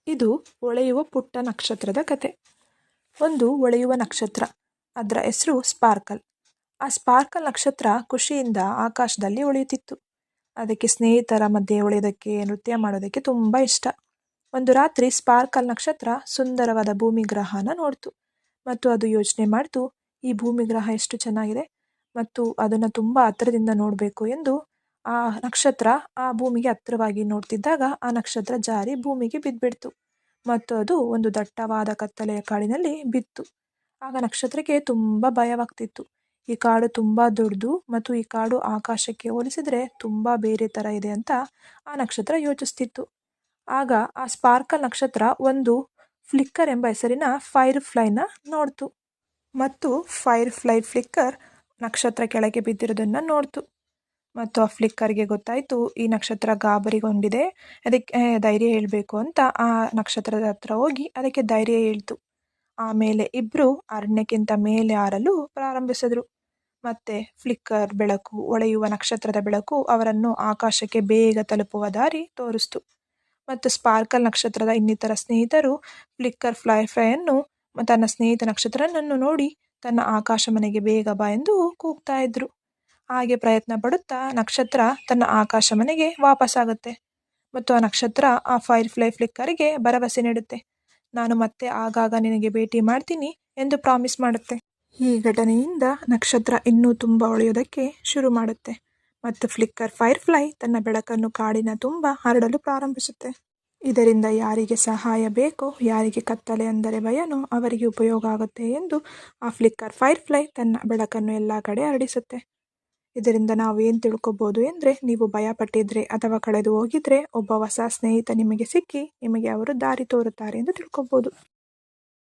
ಇದು ಹೊಳೆಯುವ ಪುಟ್ಟ ನಕ್ಷತ್ರದ ಕತೆ. ಒಂದು ಹೊಳೆಯುವ ನಕ್ಷತ್ರ, ಅದರ ಹೆಸರು ಸ್ಪಾರ್ಕಲ್. ಆ ಸ್ಪಾರ್ಕಲ್ ನಕ್ಷತ್ರ ಖುಷಿಯಿಂದ ಆಕಾಶದಲ್ಲಿ ಹೊಳೆಯುತ್ತಿತ್ತು. ಅದಕ್ಕೆ ಸ್ನೇಹಿತರ ಮಧ್ಯೆ ಹೊಳೆಯೋದಕ್ಕೆ, ನೃತ್ಯ ಮಾಡೋದಕ್ಕೆ ತುಂಬ ಇಷ್ಟ. ಒಂದು ರಾತ್ರಿ ಸ್ಪಾರ್ಕಲ್ ನಕ್ಷತ್ರ ಸುಂದರವಾದ ಭೂಮಿ ಗ್ರಹನ ನೋಡ್ತು ಮತ್ತು ಅದು ಯೋಚನೆ ಮಾಡ್ತು, ಈ ಭೂಮಿ ಗ್ರಹ ಎಷ್ಟು ಚೆನ್ನಾಗಿದೆ ಮತ್ತು ಅದನ್ನು ತುಂಬ ಹತ್ತಿರದಿಂದ ನೋಡಬೇಕು ಎಂದು ಆ ನಕ್ಷತ್ರ ಆ ಭೂಮಿಗೆ ಹತ್ತಿರವಾಗಿ ನೋಡ್ತಿದ್ದಾಗ ಆ ನಕ್ಷತ್ರ ಜಾರಿ ಭೂಮಿಗೆ ಬಿದ್ದುಬಿಡ್ತು ಮತ್ತು ಅದು ಒಂದು ದಟ್ಟವಾದ ಕತ್ತಲೆಯ ಕಾಡಿನಲ್ಲಿ ಬಿತ್ತು. ಆಗ ನಕ್ಷತ್ರಕ್ಕೆ ತುಂಬ ಭಯವಾಗ್ತಿತ್ತು. ಈ ಕಾಡು ತುಂಬ ದೊಡ್ಡದು ಮತ್ತು ಈ ಕಾಡು ಆಕಾಶಕ್ಕೆ ಹೋಲಿಸಿದರೆ ತುಂಬ ಬೇರೆ ಥರ ಇದೆ ಅಂತ ಆ ನಕ್ಷತ್ರ ಯೋಚಿಸ್ತಿತ್ತು. ಆಗ ಆ ಸ್ಪಾರ್ಕಲ್ ನಕ್ಷತ್ರ ಒಂದು ಫ್ಲಿಕ್ಕರ್ ಎಂಬ ಹೆಸರಿನ ಫೈರ್ ಫ್ಲೈನ ನೋಡ್ತು ಮತ್ತು ಫೈರ್ ಫ್ಲಿಕ್ಕರ್ ನಕ್ಷತ್ರ ಕೆಳಗೆ ಬಿದ್ದಿರೋದನ್ನು ನೋಡ್ತು ಮತ್ತು ಆ ಫ್ಲಿಕ್ಕರ್ಗೆ ಗೊತ್ತಾಯಿತು ಈ ನಕ್ಷತ್ರ ಗಾಬರಿಗೊಂಡಿದೆ, ಅದಕ್ಕೆ ಧೈರ್ಯ ಹೇಳಬೇಕು ಅಂತ ಆ ನಕ್ಷತ್ರದ ಹತ್ರ ಹೋಗಿ ಅದಕ್ಕೆ ಧೈರ್ಯ ಹೇಳ್ತು. ಆಮೇಲೆ ಇಬ್ಬರು ಅರಣ್ಯಕ್ಕಿಂತ ಮೇಲೆ ಹಾರಲು ಪ್ರಾರಂಭಿಸಿದ್ರು. ಮತ್ತೆ ಫ್ಲಿಕ್ಕರ್ ಬೆಳಕು, ಹೊಳೆಯುವ ನಕ್ಷತ್ರದ ಬೆಳಕು ಅವರನ್ನು ಆಕಾಶಕ್ಕೆ ಬೇಗ ತಲುಪುವ ದಾರಿ ತೋರಿಸ್ತು. ಮತ್ತು ಸ್ಪಾರ್ಕಲ್ ನಕ್ಷತ್ರದ ಇನ್ನಿತರ ಸ್ನೇಹಿತರು ಫ್ಲಿಕ್ಕರ್ ಫ್ಲೈಯನ್ನು ತನ್ನ ಸ್ನೇಹಿತ ನಕ್ಷತ್ರನನ್ನು ನೋಡಿ ತನ್ನ ಆಕಾಶ ಮನೆಗೆ ಬೇಗ ಬಾ ಎಂದು ಕೂಗ್ತಾ ಇದ್ರು. ಹಾಗೆ ಪ್ರಯತ್ನ ಪಡುತ್ತಾ ನಕ್ಷತ್ರ ತನ್ನ ಆಕಾಶ ಮನೆಗೆ ವಾಪಸ್ಸಾಗುತ್ತೆ ಮತ್ತು ಆ ನಕ್ಷತ್ರ ಆ ಫೈರ್ ಫ್ಲಿಕ್ಕರ್ಗೆ ಭರವಸೆ ನೀಡುತ್ತೆ, ನಾನು ಮತ್ತೆ ಆಗಾಗ ನಿನಗೆ ಭೇಟಿ ಮಾಡ್ತೀನಿ ಎಂದು ಪ್ರಾಮಿಸ್ ಮಾಡುತ್ತೆ. ಈ ಘಟನೆಯಿಂದ ನಕ್ಷತ್ರ ಇನ್ನೂ ತುಂಬ ಹೊಳೆಯೋದಕ್ಕೆ ಶುರು ಮಾಡುತ್ತೆ ಮತ್ತು ಫೈರ್ ಫ್ಲೈ ತನ್ನ ಬೆಳಕನ್ನು ಕಾಡಿನ ತುಂಬ ಹರಡಲು ಪ್ರಾರಂಭಿಸುತ್ತೆ. ಇದರಿಂದ ಯಾರಿಗೆ ಸಹಾಯ ಬೇಕೋ, ಯಾರಿಗೆ ಕತ್ತಲೆ ಅಂದರೆ ಭಯನೋ ಅವರಿಗೆ ಉಪಯೋಗ ಆಗುತ್ತೆ ಎಂದು ಆ ಫೈರ್ ಫ್ಲೈ ತನ್ನ ಬೆಳಕನ್ನು ಎಲ್ಲ ಕಡೆ ಹರಡಿಸುತ್ತೆ. ಇದರಿಂದ ನಾವು ಏನು ತಿಳ್ಕೊಬೋದು ಅಂದರೆ, ನೀವು ಭಯಪಟ್ಟಿದ್ರೆ ಅಥವಾ ಕಳೆದು ಹೋಗಿದ್ರೆ ಒಬ್ಬ ಹೊಸ ಸ್ನೇಹಿತ ನಿಮಗೆ ಸಿಕ್ಕಿ ನಿಮಗೆ ಅವರು ದಾರಿ ತೋರುತ್ತಾರೆ ಎಂದು ತಿಳ್ಕೊಬೋದು.